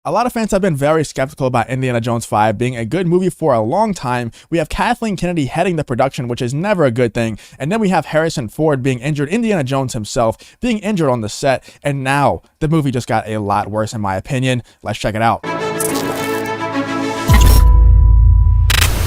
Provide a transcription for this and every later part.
A lot of fans have been very skeptical about Indiana Jones 5 being a good movie for a long time. We have Kathleen Kennedy heading the production, which is never a good thing. And then we have Harrison Ford being injured, Indiana Jones himself being injured on the set. And now the movie just got a lot worse in my opinion. Let's check it out.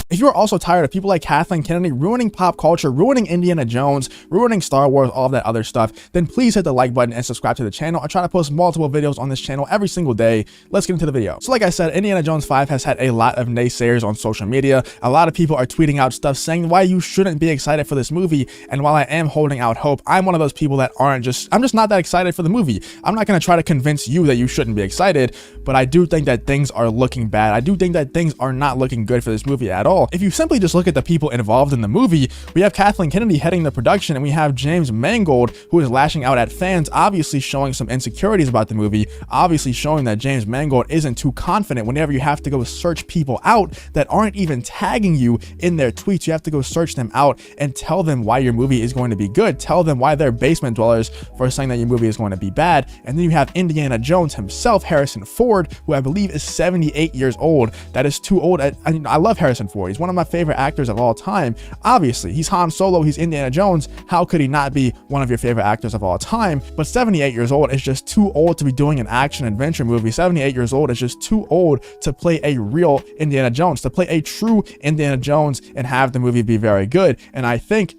If you're also tired of people like Kathleen Kennedy ruining pop culture, ruining Indiana Jones, ruining Star Wars, all of that other stuff, then please hit the like button and subscribe to the channel. I try to post multiple videos on this channel every single day. Let's get into the video. So like I said, Indiana Jones 5 has had a lot of naysayers on social media. A lot of people are tweeting out stuff saying why you shouldn't be excited for this movie. And while I am holding out hope, I'm one of those people that I'm just not that excited for the movie. I'm not going to try to convince you that you shouldn't be excited, but I do think that things are looking bad. I do think that things are not looking good for this movie at all. If you simply just look at the people involved in the movie, we have Kathleen Kennedy heading the production, and we have James Mangold, who is lashing out at fans, obviously showing some insecurities about the movie, obviously showing that James Mangold isn't too confident whenever you have to go search people out that aren't even tagging you in their tweets. You have to go search them out and tell them why your movie is going to be good. Tell them why they're basement dwellers for saying that your movie is going to be bad. And then you have Indiana Jones himself, Harrison Ford, who I believe is 78 years old. That is too old. I love Harrison Ford. He's one of my favorite actors of all time. Obviously, he's Han Solo, he's Indiana Jones. How could he not be one of your favorite actors of all time? But 78 years old is just too old to be doing an action adventure movie. 78 years old is just too old to play a real Indiana Jones, to play a true Indiana Jones and have the movie be very good. And I think,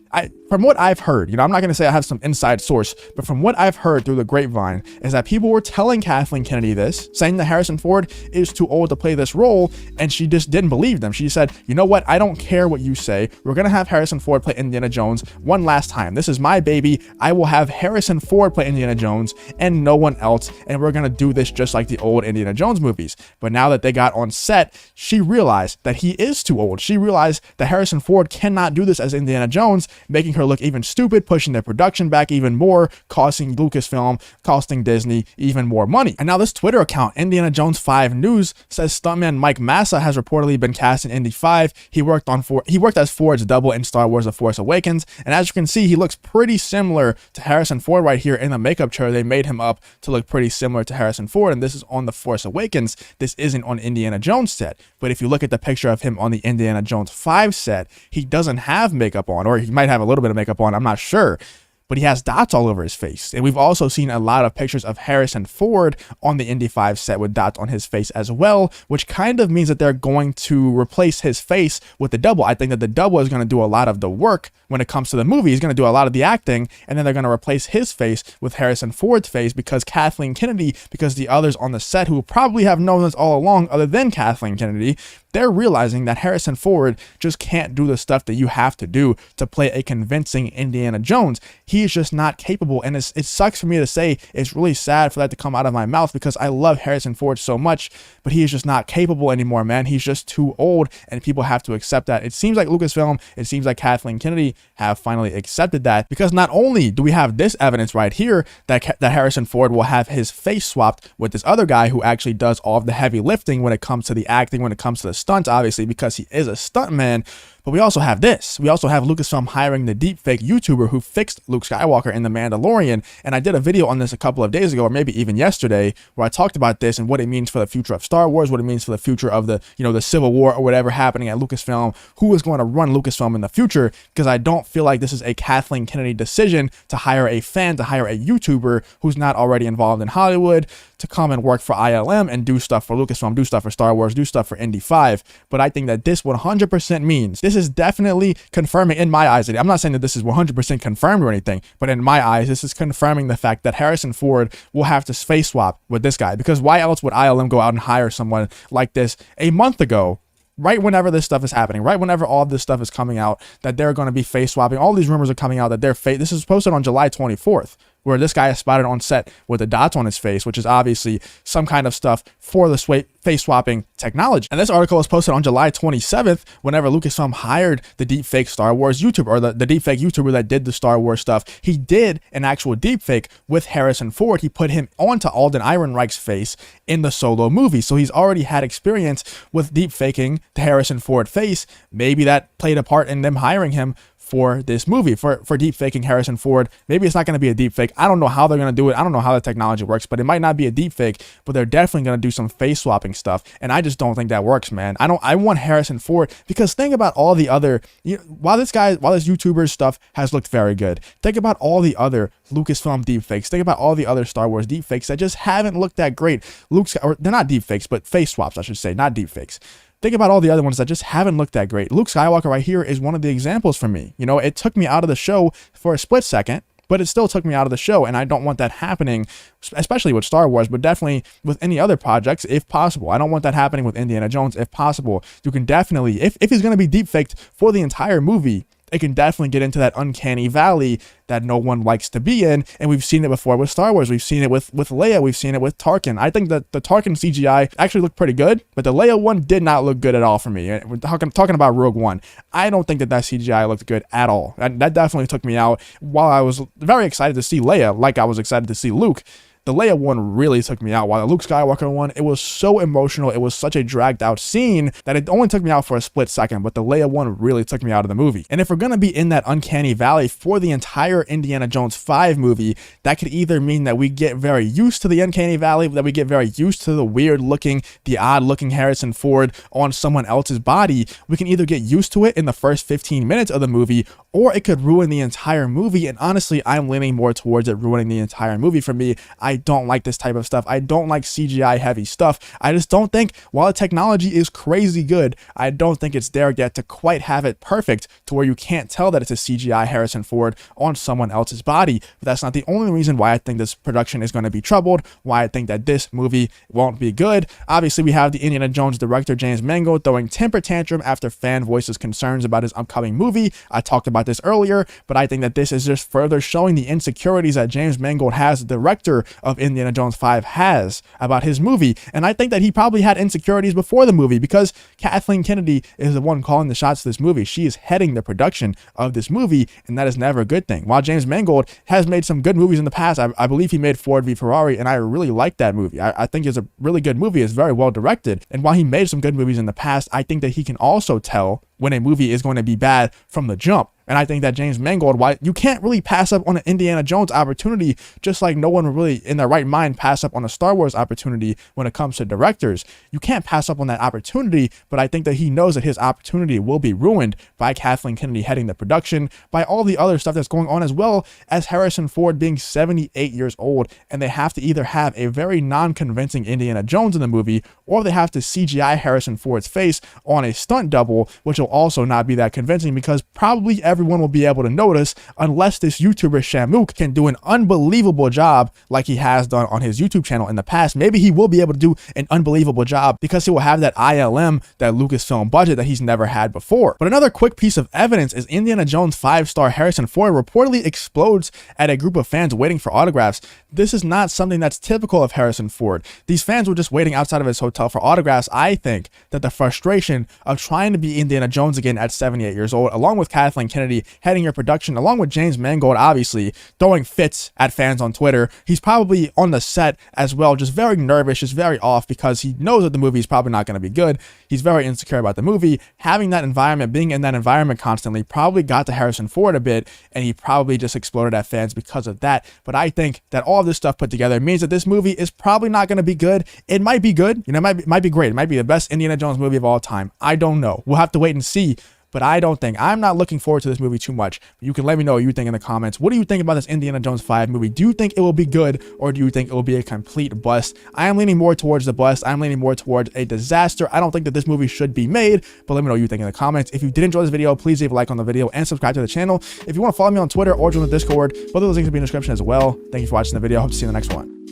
from what I've heard, I'm not going to say I have some inside source, but from what I've heard through the grapevine is that people were telling Kathleen Kennedy this, saying that Harrison Ford is too old to play this role, and she just didn't believe them. She said, you know what, I don't care what you say. We're going to have Harrison Ford play Indiana Jones one last time. This is my baby. I will have Harrison Ford play Indiana Jones and no one else, and we're going to do this just like the old Indiana Jones movies. But now that they got on set, she realized that he is too old. She realized that Harrison Ford cannot do this as Indiana Jones, making her look even stupid, pushing their production back even more, costing Lucasfilm, costing Disney even more money. And now this Twitter account, Indiana Jones 5 News, says stuntman Mike Massa has reportedly been cast in Indy 5. He worked as Ford's double in Star Wars The Force Awakens, and as you can see, he looks pretty similar to Harrison Ford right here in the makeup chair. They made him up to look pretty similar to Harrison Ford, and this is on The Force Awakens. This isn't on Indiana Jones set. But if you look at the picture of him on the Indiana Jones 5 set, he doesn't have makeup on, or he might have a little bit of makeup on, I'm not sure, but he has dots all over his face. And we've also seen a lot of pictures of Harrison Ford on the Indy 5 set with dots on his face as well, which kind of means that they're going to replace his face with the double. I think that the double is going to do a lot of the work when it comes to the movie. He's going to do a lot of the acting, and then they're going to replace his face with Harrison Ford's face because Kathleen Kennedy, because the others on the set who probably have known this all along other than Kathleen Kennedy, they're realizing that Harrison Ford just can't do the stuff that you have to do to play a convincing Indiana Jones. He's just not capable, and it sucks for me to say. It's really sad for that to come out of my mouth because I love Harrison Ford so much, but he is just not capable anymore, man. He's just too old, and people have to accept that. It seems like Lucasfilm, it seems like Kathleen Kennedy have finally accepted that, because not only do we have this evidence right here that Harrison Ford will have his face swapped with this other guy who actually does all of the heavy lifting when it comes to the acting, when it comes to the stunts, obviously, because he is a stuntman. But we also have this. We also have Lucasfilm hiring the deepfake YouTuber who fixed Luke Skywalker in The Mandalorian. And I did a video on this a couple of days ago, or maybe even yesterday, where I talked about this and what it means for the future of Star Wars, what it means for the future of the Civil War or whatever happening at Lucasfilm, who is going to run Lucasfilm in the future, because I don't feel like this is a Kathleen Kennedy decision to hire a fan, to hire a YouTuber who's not already involved in Hollywood, to come and work for ILM and do stuff for Lucasfilm, do stuff for Star Wars, do stuff for Indy 5. But I think that this 100% means, this is definitely confirming in my eyes, I'm not saying that this is 100% confirmed or anything, but in my eyes, this is confirming the fact that Harrison Ford will have to face swap with this guy, because why else would ILM go out and hire someone like this a month ago, right whenever this stuff is happening, right whenever all of this stuff is coming out, that they're going to be face swapping. All these rumors are coming out that this is posted on July 24th, where this guy is spotted on set with the dots on his face, which is obviously some kind of stuff for the face swapping technology. And this article was posted on July 27th, whenever Lucasfilm hired the deepfake Star Wars YouTuber, or the deepfake YouTuber that did the Star Wars stuff. He did an actual deepfake with Harrison Ford. He put him onto Alden Ehrenreich's face in the Solo movie. So he's already had experience with deepfaking the Harrison Ford face. Maybe that played a part in them hiring him for this movie, for deep faking Harrison Ford. Maybe it's not going to be a deep fake. I don't know how they're going to do it. I don't know how the technology works, but it might not be a deep fake, but they're definitely going to do some face swapping stuff. And I just don't think that works, man. I want Harrison Ford, because think about all the other, while this YouTuber's stuff has looked very good, think about all the other Lucasfilm deepfakes. Think about all the other Star Wars deepfakes that just haven't looked that great. Or they're not deepfakes, but face swaps, I should say, not deepfakes. Think about all the other ones that just haven't looked that great. Luke Skywalker right here is one of the examples for me. It took me out of the show for a split second, but it still took me out of the show, and I don't want that happening, especially with Star Wars, but definitely with any other projects, if possible. I don't want that happening with Indiana Jones, if possible. You can definitely, if he's going to be deepfaked for the entire movie, it can definitely get into that uncanny valley that no one likes to be in. And we've seen it before with Star Wars. We've seen it with Leia. We've seen it with Tarkin. I think that the Tarkin CGI actually looked pretty good, but the Leia one did not look good at all for me. We're talking about Rogue One. I don't think that CGI looked good at all. That definitely took me out. While I was very excited to see Leia, like I was excited to see Luke, the Leia one really took me out. While the Luke Skywalker one, it was so emotional. It was such a dragged out scene that it only took me out for a split second, but the Leia one really took me out of the movie. And if we're going to be in that uncanny valley for the entire Indiana Jones 5 movie, that could either mean that we get very used to the uncanny valley, that we get very used to the weird looking, the odd looking Harrison Ford on someone else's body. We can either get used to it in the first 15 minutes of the movie, or it could ruin the entire movie. And honestly, I'm leaning more towards it ruining the entire movie for me. I don't like this type of stuff. I don't like CGI heavy stuff. I just don't think, while the technology is crazy good, I don't think it's there yet to quite have it perfect to where you can't tell that it's a CGI Harrison Ford on someone else's body. But that's not the only reason why I think this production is going to be troubled, why I think that this movie won't be good. Obviously, we have the Indiana Jones director James Mangold throwing temper tantrum after fan voices concerns about his upcoming movie. I talked about this earlier, but I think that this is just further showing the insecurities that James Mangold, has the director of Indiana Jones 5, has about his movie. And I think that he probably had insecurities before the movie, because Kathleen Kennedy is the one calling the shots of this movie. She is heading the production of this movie, and that is never a good thing. While James Mangold has made some good movies in the past, I believe he made Ford v Ferrari, and I really like that movie. I think it's a really good movie. It's very well directed. And while he made some good movies in the past, I think that he can also tell when a movie is going to be bad from the jump. And I think that James Mangold, why you can't really pass up on an Indiana Jones opportunity, just like no one would really in their right mind pass up on a Star Wars opportunity when it comes to directors. You can't pass up on that opportunity, but I think that he knows that his opportunity will be ruined by Kathleen Kennedy heading the production, by all the other stuff that's going on, as well as Harrison Ford being 78 years old, and they have to either have a very non-convincing Indiana Jones in the movie, or they have to CGI Harrison Ford's face on a stunt double, which will also not be that convincing, because probably everyone will be able to notice, unless this YouTuber Shamook can do an unbelievable job like he has done on his YouTube channel in the past. Maybe he will be able to do an unbelievable job because he will have that ILM, that Lucasfilm budget that he's never had before. But another quick piece of evidence is Indiana Jones 5-star Harrison Ford reportedly explodes at a group of fans waiting for autographs. This is not something that's typical of Harrison Ford. These fans were just waiting outside of his hotel for autographs. I think that the frustration of trying to be Indiana Jones again at 78 years old, along with Kathleen Kennedy heading your production, along with James Mangold obviously throwing fits at fans on Twitter. He's probably on the set as well, just very nervous, just very off, because he knows that the movie is probably not going to be good. He's very insecure about the movie. Having that environment, being in that environment constantly, probably got to Harrison Ford a bit, and he probably just exploded at fans because of that. But I think that all of this stuff put together means that this movie is probably not going to be good. It might be good, it might be great. It might be the best Indiana Jones movie of all time. I don't know. We'll have to wait and see. But I'm not looking forward to this movie too much. You can let me know what you think in the comments. What do you think about this Indiana Jones 5 movie? Do you think it will be good, or do you think it will be a complete bust? I am leaning more towards the bust. I'm leaning more towards a disaster. I don't think that this movie should be made, but let me know what you think in the comments. If you did enjoy this video, please leave a like on the video and subscribe to the channel. If you want to follow me on Twitter or join the Discord, both of those links will be in the description as well. Thank you for watching the video. Hope to see you in the next one.